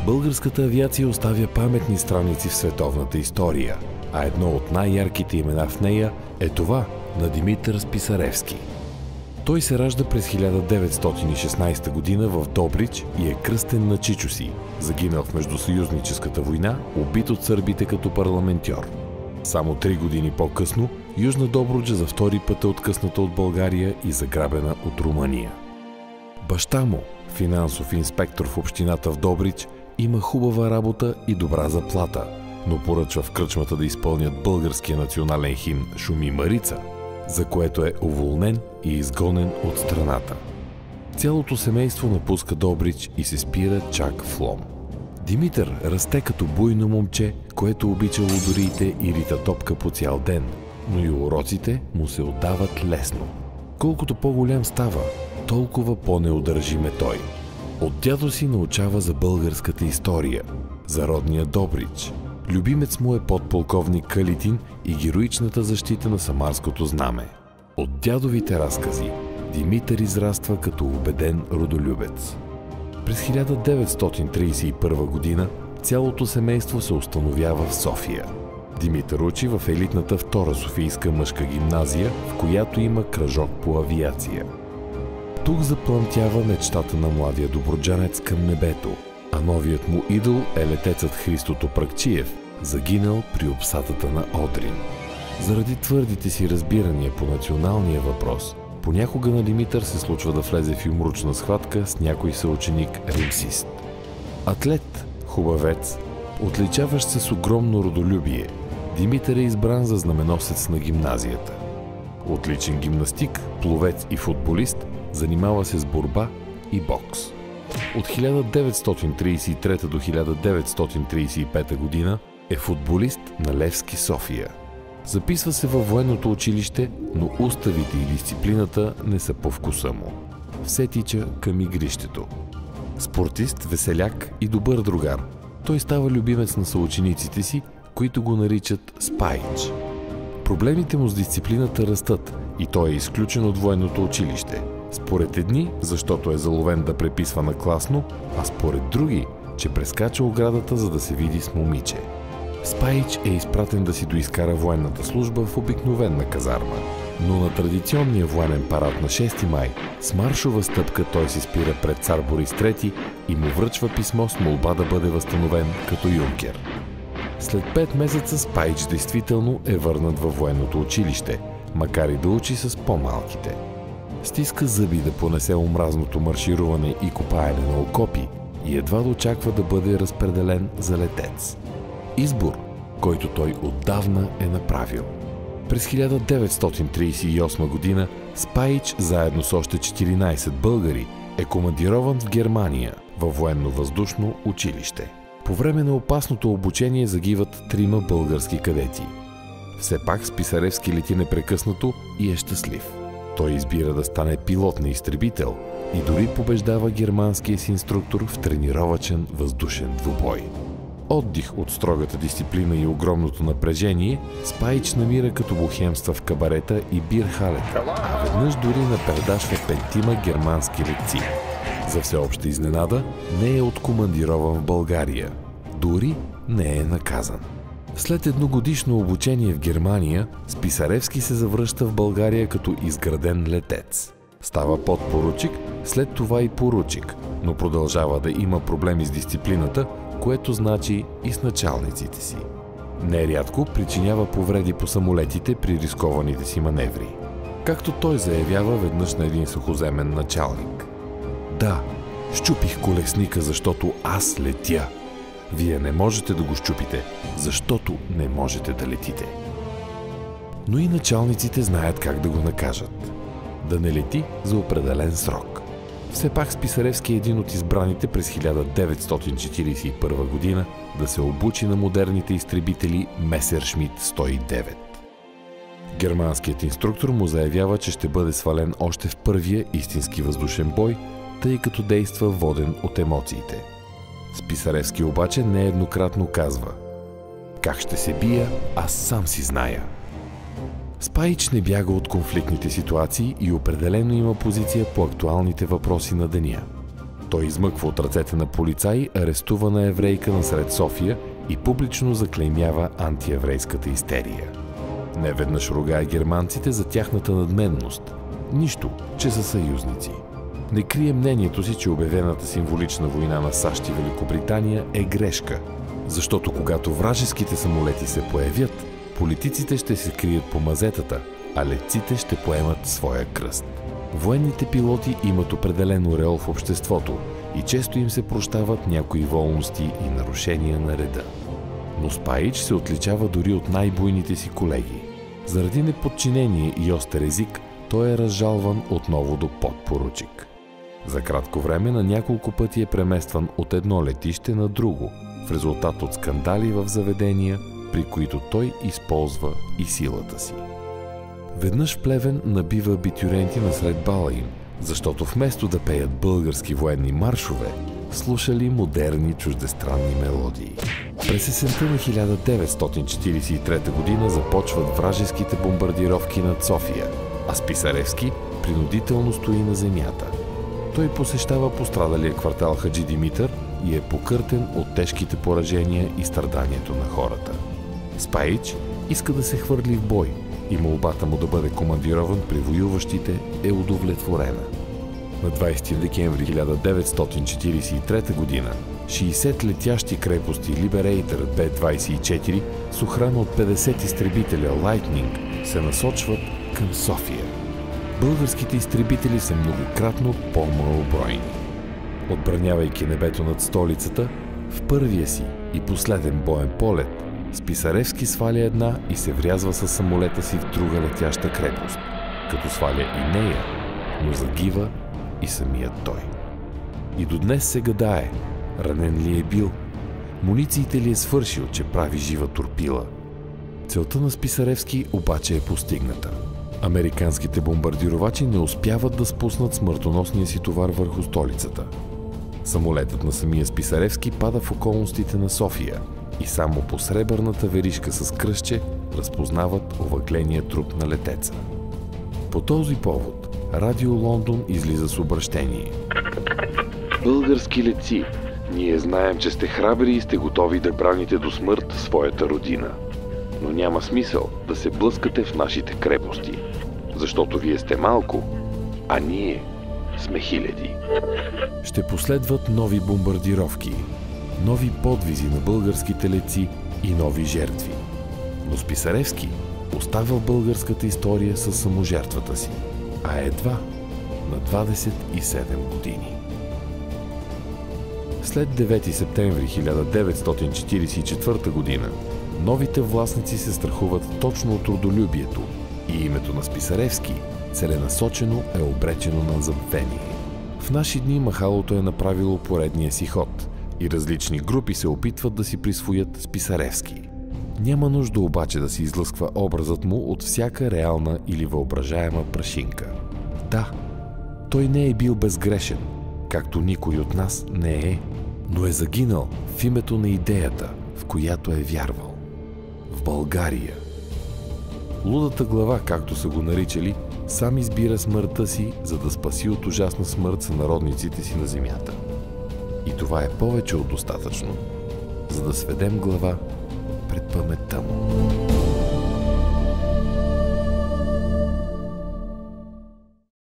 Българската авиация оставя паметни страници в световната история, а едно от най-ярките имена в нея е това на Димитър Списаревски. Той се ражда през 1916 година в Добрич и е кръстен на чичо си, загинал в Междусъюзническата война, убит от сърбите като парламентьор. Само 3 години по-късно Южна Добруджа за втори път е откъсната от България и заграбена от Румъния. Баща му, финансов инспектор в общината в Добрич, има хубава работа и добра заплата, но поръчва в кръчмата да изпълнят българския национален химн "Шуми Марица", за което е уволнен и изгонен от страната. Цялото семейство напуска Добрич и се спира чак в Лом. Димитър расте като буйно момче, което обича лудориите и рита топка по цял ден, но и уроците му се отдават лесно. Колкото по-голям става, толкова по-неудържим е той. От дядо си научава за българската история, за родния Добрич. Любимец му е подполковник Калитин и героичната защита на Самарското знаме. От дядовите разкази Димитър израства като убеден родолюбец. През 1931 година цялото семейство се установява в София. Димитър учи в елитната Втора Софийска мъжка гимназия, в която има кръжок по авиация. Тук заплъмтява мечтата на младия добруджанец към небето, а новият му идол е летецът Христо Топракчиев, загинал при обсадата на Одрин. Заради твърдите си разбирания по националния въпрос, понякога на Димитър се случва да влезе в юмручна схватка с някой съученик римсист. Атлет, хубавец, отличаващ се с огромно родолюбие, Димитър е избран за знаменосец на гимназията. Отличен гимнастик, пловец и футболист, занимава се с борба и бокс. От 1933 до 1935 година е футболист на Левски София. Записва се във военното училище, но уставите и дисциплината не са по вкуса му. Все тича към игрището. Спортист, веселяк и добър другар, той става любимец на съучениците си, които го наричат Спайч. Проблемите му с дисциплината растат и той е изключен от военното училище. Според едни, защото е заловен да преписва на класно, а според други, че прескача оградата, за да се види с момиче. Спайч е изпратен да си доизкара военната служба в обикновена казарма, но на традиционния военен парад на 6 май с маршова стъпка той се спира пред цар Борис III и му връчва писмо с молба да бъде възстановен като юнкер. След 5 месеца Спайч действително е върнат във военното училище, макар и да учи с по-малките. Стиска зъби да понесе омразното маршируване и копаене на окопи и едва очаква да бъде разпределен за летец. Избор, който той отдавна е направил. През 1938 година Спайч, заедно с още 14 българи, е командирован в Германия във военно-въздушно училище. По време на опасното обучение загиват 3 български кадети. Все пак Списаревски лети непрекъснато и е щастлив. Той избира да стане пилот на изтребител и дори побеждава германския си инструктор в тренировачен въздушен двубой. Отдих от строгата дисциплина и огромното напрежение Спайч намира като бухемства в кабарета и бирхалета, а веднъж дори напердашва 5 германски летци. За всеобща изненада не е откомандирован в България. Дори не е наказан. След едногодишно обучение в Германия, Списаревски се завръща в България като изграден летец. Става подпоручик, след това и поручик, но продължава да има проблеми с дисциплината, което значи и с началниците си. Нерядко причинява повреди по самолетите при рискованите си маневри. Както той заявява веднъж на един сухоземен началник. Да, щупих колесника, защото аз летя. Вие не можете да го щупите, защото не можете да летите. Но и началниците знаят как да го накажат. Да не лети за определен срок. Все пак Списаревски е един от избраните през 1941 година да се обучи на модерните изтребители Месершмит 109. Германският инструктор му заявява, че ще бъде свален още в първия истински въздушен бой, тъй като действа воден от емоциите. Списаревски обаче нееднократно казва: "Как ще се бия, аз сам си зная." Спайч не бяга от конфликтните ситуации и определено има позиция по актуалните въпроси на деня. Той измъква от ръцете на полицаи арестувана еврейка насред София и публично заклеймява антиеврейската истерия. Неведнъж ругае германците за тяхната надменност. Нищо, че са съюзници. Не крие мнението си, че обявената символична война на САЩ и Великобритания е грешка, защото когато вражеските самолети се появят, политиците ще се крият по мазетата, а летците ще поемат своя кръст. Военните пилоти имат определен ореол в обществото и често им се прощават някои волности и нарушения на реда. Но Спаич се отличава дори от най-буйните си колеги. Заради неподчинение и остър език, той е разжалван отново до подпоручик. За кратко време на няколко пъти е преместван от едно летище на друго, в резултат от скандали в заведения, при които той използва и силата си. Веднъж в Плевен набива абитюренти насред бала им, защото вместо да пеят български военни маршове, слушали модерни чуждестранни мелодии. През есента на 1943 година започват вражеските бомбардировки над София, а Списаревски принудително стои на земята. Той посещава пострадалия квартал Хаджи Димитър и е покъртен от тежките поражения и страданието на хората. Спаич иска да се хвърли в бой и молбата му да бъде командирован при воюващите е удовлетворена. На 20 декември 1943 година 60 летящи крепости Liberator B-24 с охрана от 50 изтребителя Lightning се насочват към София. Българските изтребители са многократно по-малобройни. Отбранявайки небето над столицата, в първия си и последен боен полет, Списаревски сваля една и се врязва със самолета си в друга летяща крепост, като сваля и нея, но загива и самият той. И до днес се гадае, ранен ли е бил, мунициите ли е свършил, че прави жива торпила. Целта на Списаревски обаче е постигната. Американските бомбардировачи не успяват да спуснат смъртоносния си товар върху столицата. Самолетът на самия Списаревски пада в околностите на София и само по сребърната веришка с кръстче разпознават овъгления труп на летеца. По този повод Радио Лондон излиза с обръщение. Български летци, ние знаем, че сте храбри и сте готови да браните до смърт своята родина. Но няма смисъл да се блъскате в нашите крепости, защото вие сте малко, а ние сме хиляди. Ще последват нови бомбардировки, нови подвизи на българските летци и нови жертви. Но Списаревски остава в българската история със саможертвата си, а едва на 27 години. След 9 септември 1944 година новите властници се страхуват точно от родолюбието и името на Списаревски целенасочено е обречено на забвение. В наши дни махалото е направило поредния си ход и различни групи се опитват да си присвоят Списаревски. Няма нужда обаче да се излъсква образът му от всяка реална или въображаема прашинка. Да, той не е бил безгрешен, както никой от нас не е, но е загинал в името на идеята, в която е вярвал. В България. Лудата глава, както са го наричали, сам избира смъртта си, за да спаси от ужасна смърт сънародниците си на земята. И това е повече от достатъчно, за да сведем глава пред паметта му.